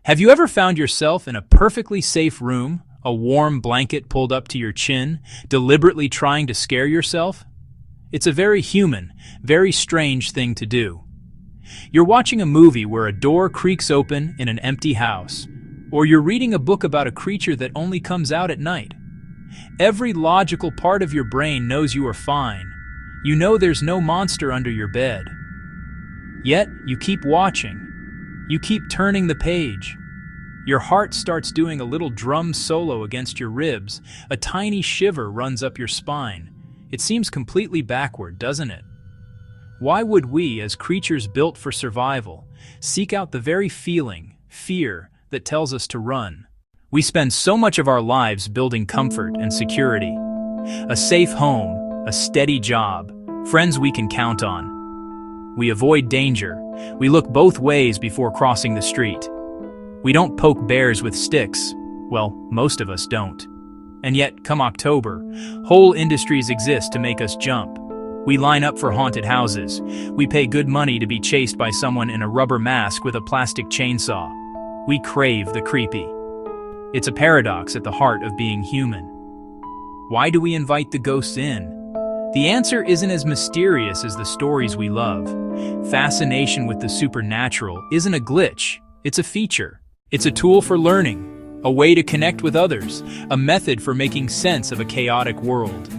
Have you ever found yourself in a perfectly safe room, a warm blanket pulled up to your chin, deliberately trying to scare yourself? It's a very human, very strange thing to do. You're watching a movie where a door creaks open in an empty house, or you're reading a book about a creature that only comes out at night. Every logical part of your brain knows you are fine. You know there's no monster under your bed. Yet, you keep watching. You keep turning the page. Your heart starts doing a little drum solo against your ribs. A tiny shiver runs up your spine. It seems completely backward, doesn't it? Why would we, as creatures built for survival, seek out the very feeling, fear, that tells us to run? We spend so much of our lives building comfort and security. A safe home, a steady job, friends we can count on. We avoid danger. We look both ways before crossing the street. We don't poke bears with sticks. Well, most of us don't. And yet, come October, whole industries exist to make us jump. We line up for haunted houses. We pay good money to be chased by someone in a rubber mask with a plastic chainsaw. We crave the creepy. It's a paradox at the heart of being human. Why do we invite the ghosts in? The answer isn't as mysterious as the stories we love. Fascination with the supernatural isn't a glitch, it's a feature. It's a tool for learning, a way to connect with others, a method for making sense of a chaotic world.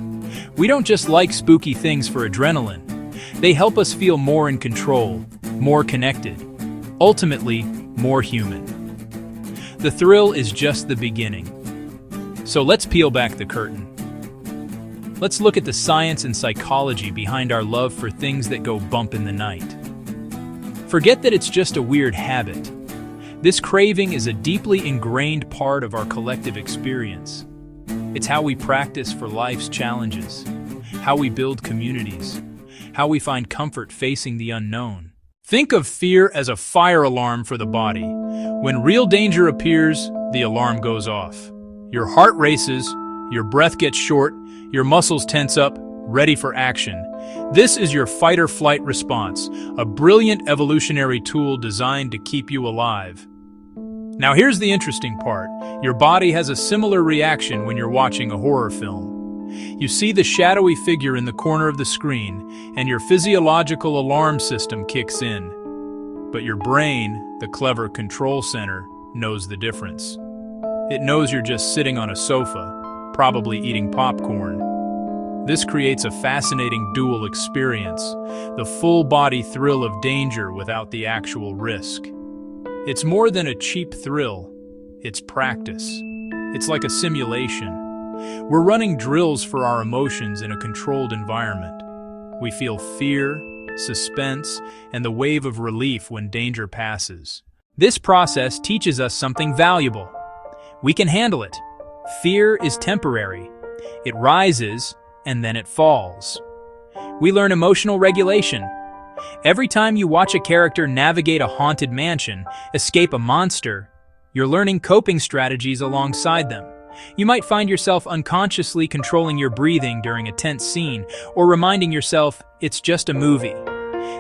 We don't just like spooky things for adrenaline. They help us feel more in control, more connected, ultimately, more human. The thrill is just the beginning. So let's peel back the curtain. Let's look at the science and psychology behind our love for things that go bump in the night. Forget that it's just a weird habit. This craving is a deeply ingrained part of our collective experience. It's how we practice for life's challenges, how we build communities, how we find comfort facing the unknown. Think of fear as a fire alarm for the body. When real danger appears, the alarm goes off. Your heart races, your breath gets short, your muscles tense up, ready for action. This is your fight-or-flight response, a brilliant evolutionary tool designed to keep you alive. Now here's the interesting part. Your body has a similar reaction when you're watching a horror film. You see the shadowy figure in the corner of the screen, and your physiological alarm system kicks in. But your brain, the clever control center, knows the difference. It knows you're just sitting on a sofa, probably eating popcorn. This creates a fascinating dual experience, the full-body thrill of danger without the actual risk. It's more than a cheap thrill, it's practice. It's like a simulation. We're running drills for our emotions in a controlled environment. We feel fear, suspense, and the wave of relief when danger passes. This process teaches us something valuable. We can handle it. Fear is temporary. It rises, and then it falls. We learn emotional regulation. Every time you watch a character navigate a haunted mansion, escape a monster, you're learning coping strategies alongside them. You might find yourself unconsciously controlling your breathing during a tense scene, or reminding yourself it's just a movie.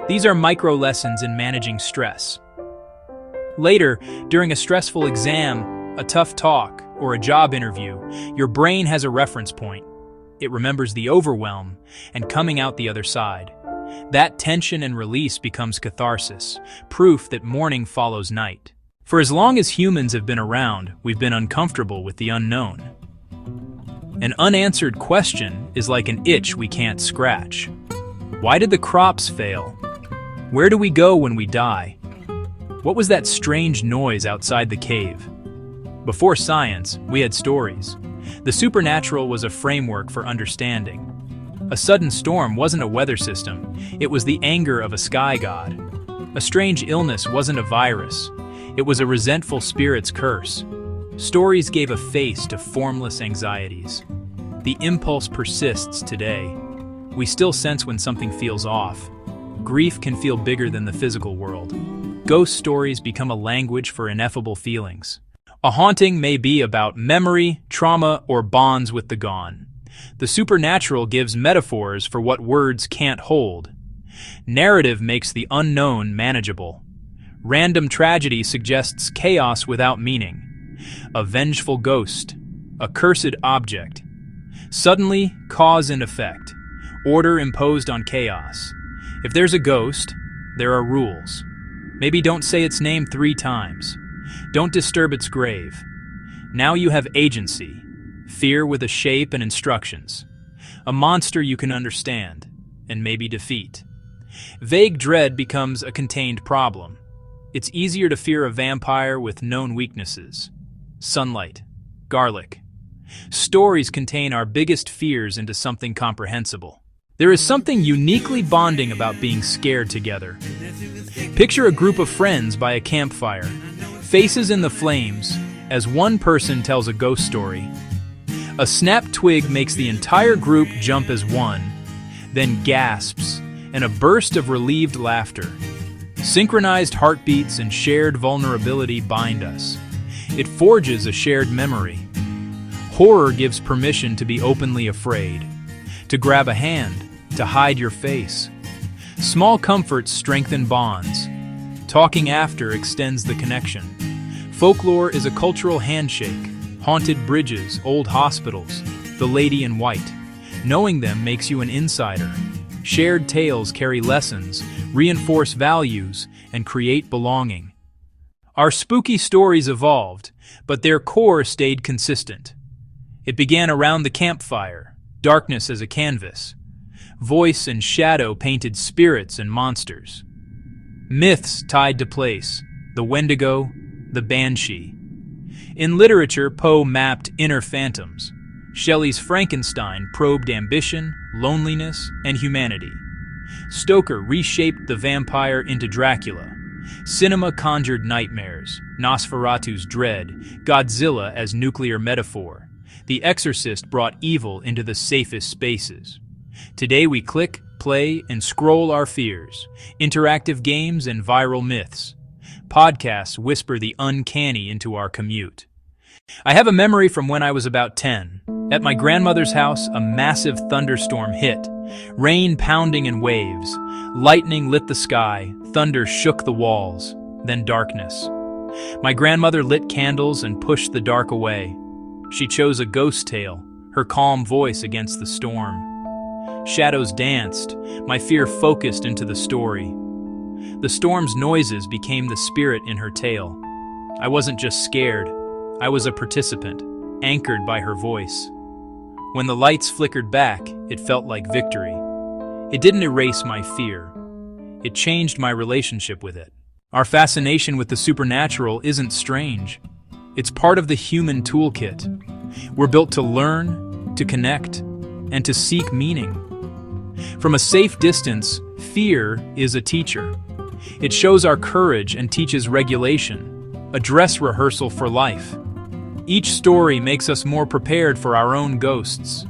These are micro lessons in managing stress. Later, during a stressful exam, a tough talk, or a job interview, your brain has a reference point. It remembers the overwhelm and coming out the other side. That tension and release becomes catharsis, proof that morning follows night. For as long as humans have been around, we've been uncomfortable with the unknown. An unanswered question is like an itch we can't scratch. Why did the crops fail? Where do we go when we die? What was that strange noise outside the cave? Before science, we had stories. The supernatural was a framework for understanding. A sudden storm wasn't a weather system, it was the anger of a sky god. A strange illness wasn't a virus, it was a resentful spirit's curse. Stories gave a face to formless anxieties. The impulse persists today. We still sense when something feels off. Grief can feel bigger than the physical world. Ghost stories become a language for ineffable feelings. A haunting may be about memory, trauma, or bonds with the gone. The supernatural gives metaphors for what words can't hold. Narrative makes the unknown manageable. Random tragedy suggests chaos without meaning. A vengeful ghost, a cursed object. Suddenly, cause and effect. Order imposed on chaos. If there's a ghost, there are rules. Maybe don't say its name 3 times. Don't disturb its grave. Now you have agency. Fear with a shape and instructions. A monster you can understand, and maybe defeat. Vague dread becomes a contained problem. It's easier to fear a vampire with known weaknesses. Sunlight. Garlic. Stories contain our biggest fears into something comprehensible. There is something uniquely bonding about being scared together. Picture a group of friends by a campfire, faces in the flames, as one person tells a ghost story. A snapped twig makes the entire group jump as one, then gasps, and a burst of relieved laughter. Synchronized heartbeats and shared vulnerability bind us. It forges a shared memory. Horror gives permission to be openly afraid, to grab a hand, to hide your face. Small comforts strengthen bonds. Talking after extends the connection. Folklore is a cultural handshake. Haunted bridges, old hospitals, the lady in white. Knowing them makes you an insider. Shared tales carry lessons, reinforce values, and create belonging. Our spooky stories evolved, but their core stayed consistent. It began around the campfire, darkness as a canvas. Voice and shadow painted spirits and monsters. Myths tied to place, the Wendigo, the Banshee. In literature, Poe mapped inner phantoms. Shelley's Frankenstein probed ambition, loneliness, and humanity. Stoker reshaped the vampire into Dracula. Cinema conjured nightmares, Nosferatu's dread, Godzilla as nuclear metaphor. The Exorcist brought evil into the safest spaces. Today we click, play, and scroll our fears. Interactive games and viral myths. Podcasts whisper the uncanny into our commute. I have a memory from when I was about 10. At my grandmother's house, a massive thunderstorm hit. Rain pounding in waves. Lightning lit the sky. Thunder shook the walls. Then darkness. My grandmother lit candles and pushed the dark away. She chose a ghost tale, her calm voice against the storm. Shadows danced, my fear focused into the story. The storm's noises became the spirit in her tale. I wasn't just scared, I was a participant, anchored by her voice. When the lights flickered back, it felt like victory. It didn't erase my fear. It changed my relationship with it. Our fascination with the supernatural isn't strange. It's part of the human toolkit. We're built to learn, to connect, and to seek meaning. From a safe distance, fear is a teacher. It shows our courage and teaches regulation, a dress rehearsal for life. Each story makes us more prepared for our own ghosts.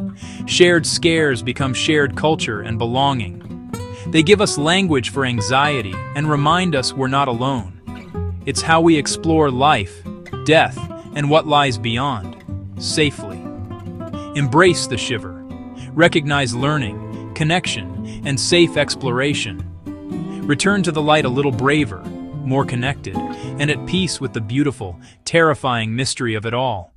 Shared scares become shared culture and belonging. They give us language for anxiety and remind us we're not alone. It's how we explore life, death, and what lies beyond, safely. Embrace the shiver. Recognize learning, connection, and safe exploration. Return to the light a little braver, more connected, and at peace with the beautiful, terrifying mystery of it all.